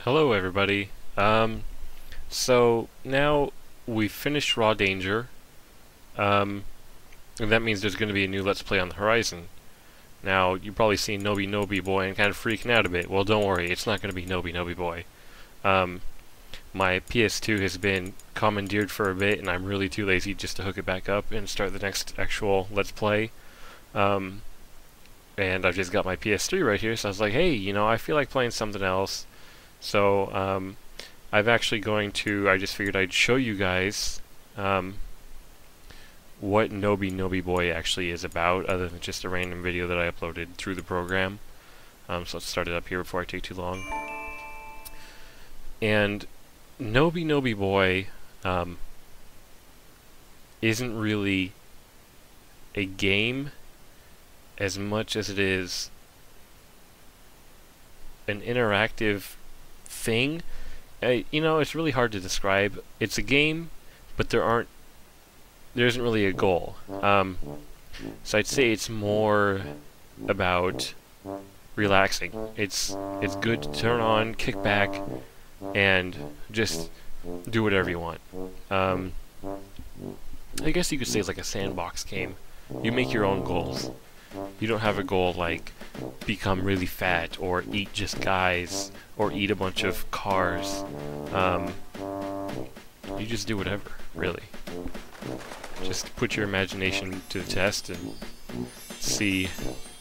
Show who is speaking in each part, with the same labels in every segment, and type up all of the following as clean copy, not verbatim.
Speaker 1: Hello everybody. So now we've finished Raw Danger, and that means there's going to be a new Let's Play on the horizon. Now, you've probably seen Noby Boy and kind of freaking out a bit. Well, don't worry, it's not going to be Noby Boy. My PS2 has been commandeered for a bit, and I'm really too lazy just to hook it back up and start the next actual Let's Play. And I've just got my PS3 right here, so I was like, hey, you know, I feel like playing something else. So, I just figured I'd show you guys, what Noby Boy actually is about, other than just a random video that I uploaded through the program. So let's start it up here before I take too long. And Noby Boy, isn't really a game as much as it is an interactive thing. You know, it's really hard to describe. It's a game, but there isn't really a goal. So I'd say it's more about relaxing. It's good to turn on, kick back, and just do whatever you want. I guess you could say it's like a sandbox game. You make your own goals. You don't have a goal like become really fat or eat just guys or eat a bunch of cars. You just do whatever, really. Just put your imagination to the test and see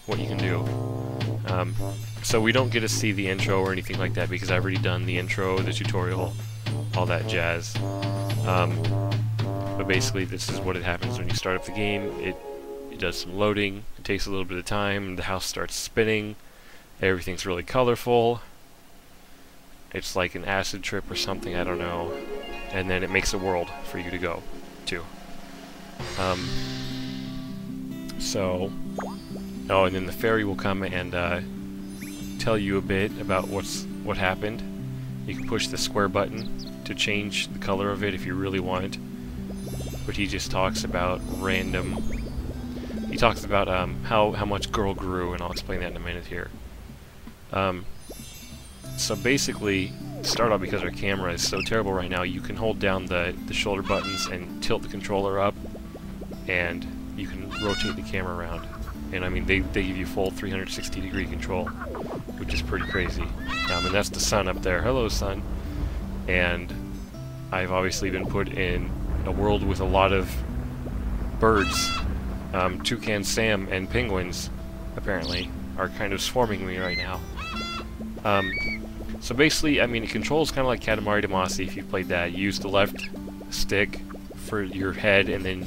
Speaker 1: what you can do. So we don't get to see the intro or anything like that because I've already done the intro, the tutorial, all that jazz. But basically this is what happens when you start up the game. It does some loading, it takes a little bit of time, and the house starts spinning. Everything's really colorful. It's like an acid trip or something, I don't know. And then it makes a world for you to go to. Oh, and then the fairy will come and tell you a bit about what happened. You can push the square button to change the color of it if you really want. But he just talks about random... He talks about how much girl grew, and I'll explain that in a minute here. So basically, to start off, because our camera is so terrible right now, you can hold down the shoulder buttons and tilt the controller up, and you can rotate the camera around. And I mean, they give you full 360-degree control, which is pretty crazy. And that's the sun up there. Hello, sun. And I've obviously been put in a world with a lot of birds. Toucan Sam and penguins, apparently, are kind of swarming me right now. So basically, I mean, it controls kind of like Katamari Damacy if you've played that. You use the left stick for your head, and then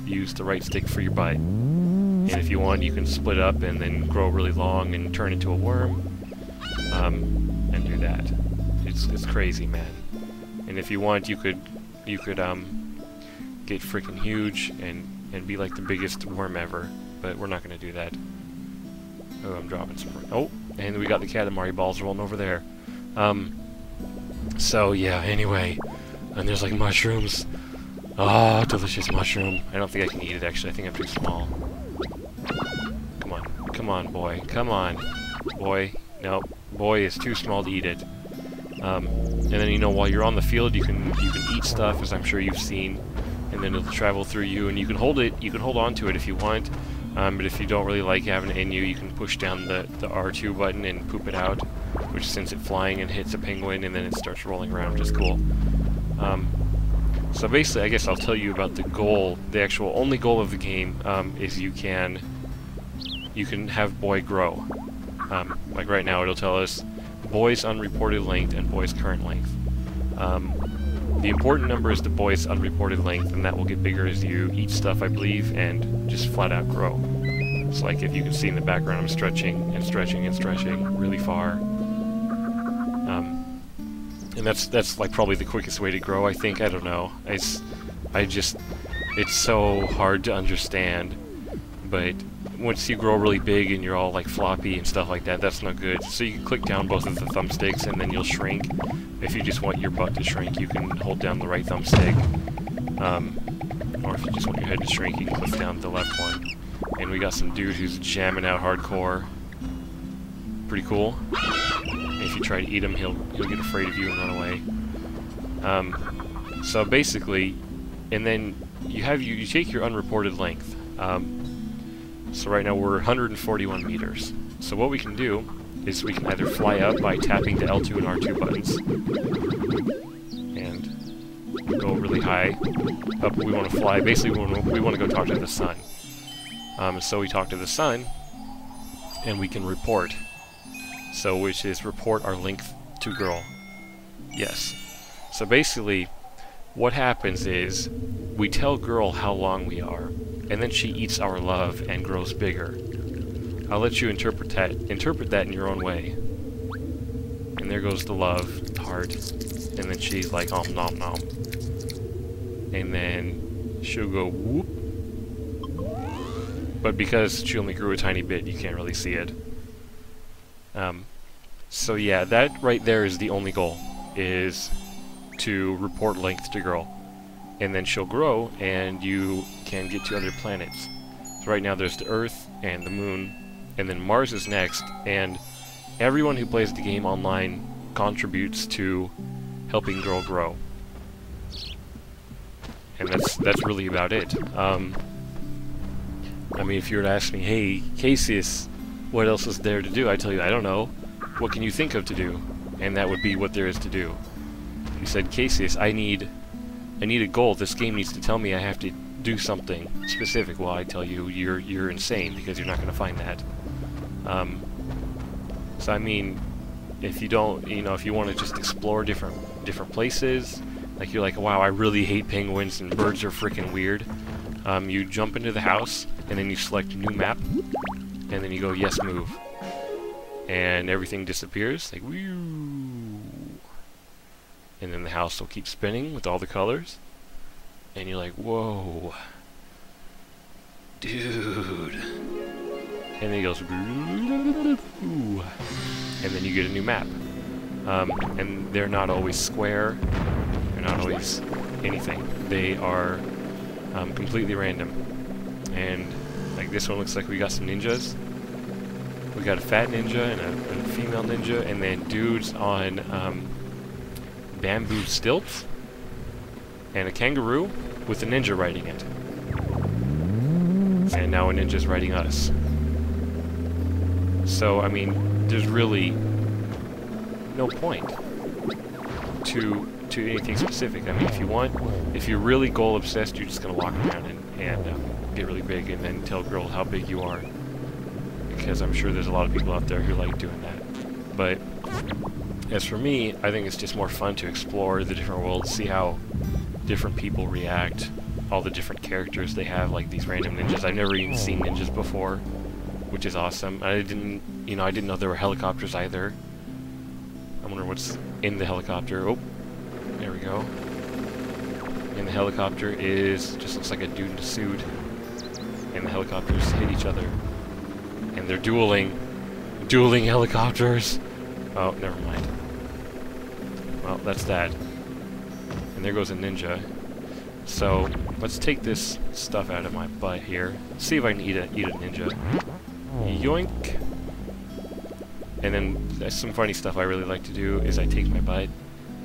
Speaker 1: use the right stick for your butt. And if you want, you can split up and then grow really long and turn into a worm, and do that. It's crazy, man. And if you want, you could get freaking huge and be like the biggest worm ever, but we're not going to do that. Oh, I'm dropping some... Oh, and we got the Katamari balls rolling over there. So, yeah, anyway. And there's, like, mushrooms. Oh, delicious mushroom. I don't think I can eat it, actually. I think I'm too small. Come on. Come on, boy. Come on. Boy. No. Boy is too small to eat it. And then, you know, while you're on the field, you can eat stuff, as I'm sure you've seen. And then it'll travel through you, and you can hold on to it if you want, but if you don't really like having it in you, you can push down the R2 button and poop it out, which sends it flying and hits a penguin, and then it starts rolling around, which is cool. So basically, I guess I'll tell you about the goal. The actual only goal of the game is you can have boy grow. Like right now, it'll tell us boy's unreported length and boy's current length. The important number is the boy's unreported length, and that will get bigger as you eat stuff, I believe, and just flat out grow. It's like, if you can see in the background, I'm stretching and stretching and stretching really far. And that's like probably the quickest way to grow, I think. I don't know. It's so hard to understand, but once you grow really big and you're all like floppy and stuff like that, that's not good. So you can click down both of the thumbsticks and then you'll shrink. If you just want your butt to shrink, you can hold down the right thumbstick. Or if you just want your head to shrink, you can click down the left one. And we got some dude who's jamming out hardcore. Pretty cool. If if you try to eat him, he'll get afraid of you and run away. So basically, and then you take your unreported length. So right now we're 141 meters. So what we can do is we can either fly up by tapping the L2 and R2 buttons, and go really high. Up, we want to fly. Basically, we want to go talk to the sun. So we talk to the sun, and we can report. So, which is report our length to girl. Yes. So basically, what happens is we tell girl how long we are, and then she eats our love and grows bigger. I'll let you interpret that in your own way. And there goes the love, the heart, and then she's like om nom nom. And then she'll go whoop. But because she only grew a tiny bit, you can't really see it. So yeah, that right there is the only goal, is to report length to girl. And then she'll grow, and you can get to other planets. So right now there's the Earth and the Moon, and then Mars is next, and everyone who plays the game online contributes to helping girl grow. And that's really about it. I mean, if you were to ask me, hey, kaseius, what else is there to do? I tell you, I don't know. What can you think of to do? And that would be what there is to do. You said, kaseius, I need a goal. This game needs to tell me I have to do something specific. Well, I tell you, you're insane, because you're not going to find that. So I mean, if you don't, if you want to just explore different places, like you're like, wow, I really hate penguins and birds are freaking weird. You jump into the house, and then you select a new map, and then you go, yes, move. And everything disappears, like, whew. And then the house will keep spinning with all the colors. And you're like, whoa. Dude. And then it goes, and then you get a new map. And they're not always square. They're not always anything. They are completely random. And like this one looks like we got some ninjas. We got a fat ninja and a female ninja, and then dudes on bamboo stilts, and a kangaroo with a ninja riding it. And now a ninja's riding us. So, I mean, there's really no point to anything specific. I mean, if you're really goal obsessed, you're just gonna walk around and get really big and then tell girl how big you are. Because I'm sure there's a lot of people out there who like doing that. But as for me, I think it's just more fun to explore the different worlds, see how different people react, all the different characters they have, like these random ninjas. I've never even seen ninjas before, which is awesome. I didn't know there were helicopters either. I wonder what's in the helicopter. Oh, there we go. And the helicopter just looks like a dude in a suit. And the helicopters hit each other. And they're dueling helicopters. Oh, never mind. Well, that's that. And there goes a ninja. So, let's take this stuff out of my butt here. See if I can eat a ninja. Yoink! And then, some funny stuff I really like to do is I take my butt,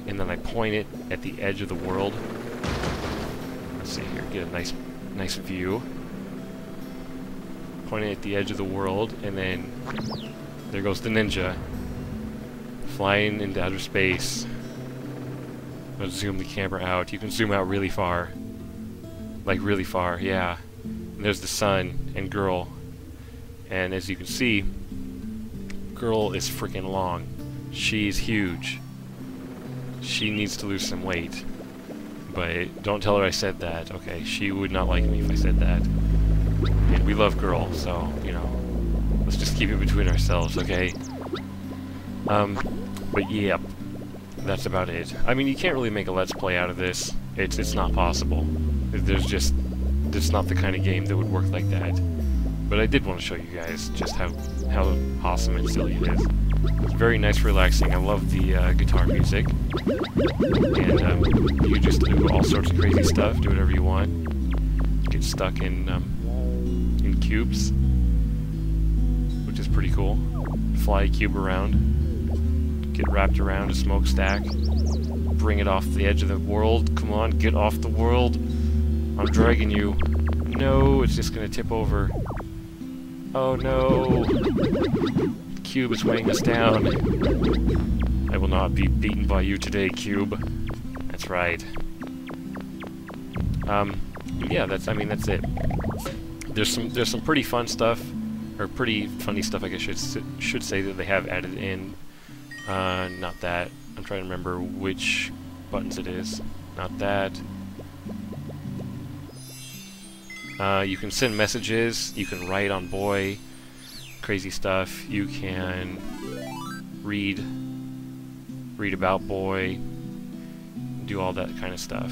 Speaker 1: and then I point it at the edge of the world. Let's see here, get a nice view. Point it at the edge of the world, and then there goes the ninja. Flying into outer space. Let's zoom the camera out. You can zoom out really far. Like really far, yeah. And there's the sun and girl. And as you can see, girl is freaking long. She's huge. She needs to lose some weight. But don't tell her I said that, okay? She would not like me if I said that. And we love girl, so, let's just keep it between ourselves, okay? But yep, that's about it. I mean, you can't really make a Let's Play out of this. It's not possible. It's not the kind of game that would work like that. But I did want to show you guys just how awesome and silly it is. It's very nice, relaxing. I love the guitar music. And you just do all sorts of crazy stuff, do whatever you want. Get stuck in cubes, which is pretty cool. Fly a cube around. get wrapped around a smokestack. Bring it off the edge of the world. Come on, get off the world. I'm dragging you. No, it's just gonna tip over. Oh no! The cube is weighing us down. I will not be beaten by you today, cube. That's right. Yeah, that's it. There's some pretty fun stuff, or pretty funny stuff, I guess should say, that they have added in. Not that. I'm trying to remember which buttons it is. Not that. You can send messages. You can write on Boy. Crazy stuff. You can read about Boy. Do all that kind of stuff.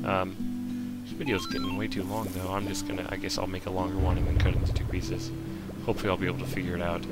Speaker 1: This video's getting way too long, though. I guess I'll make a longer one and then cut it into 2 pieces. Hopefully I'll be able to figure it out.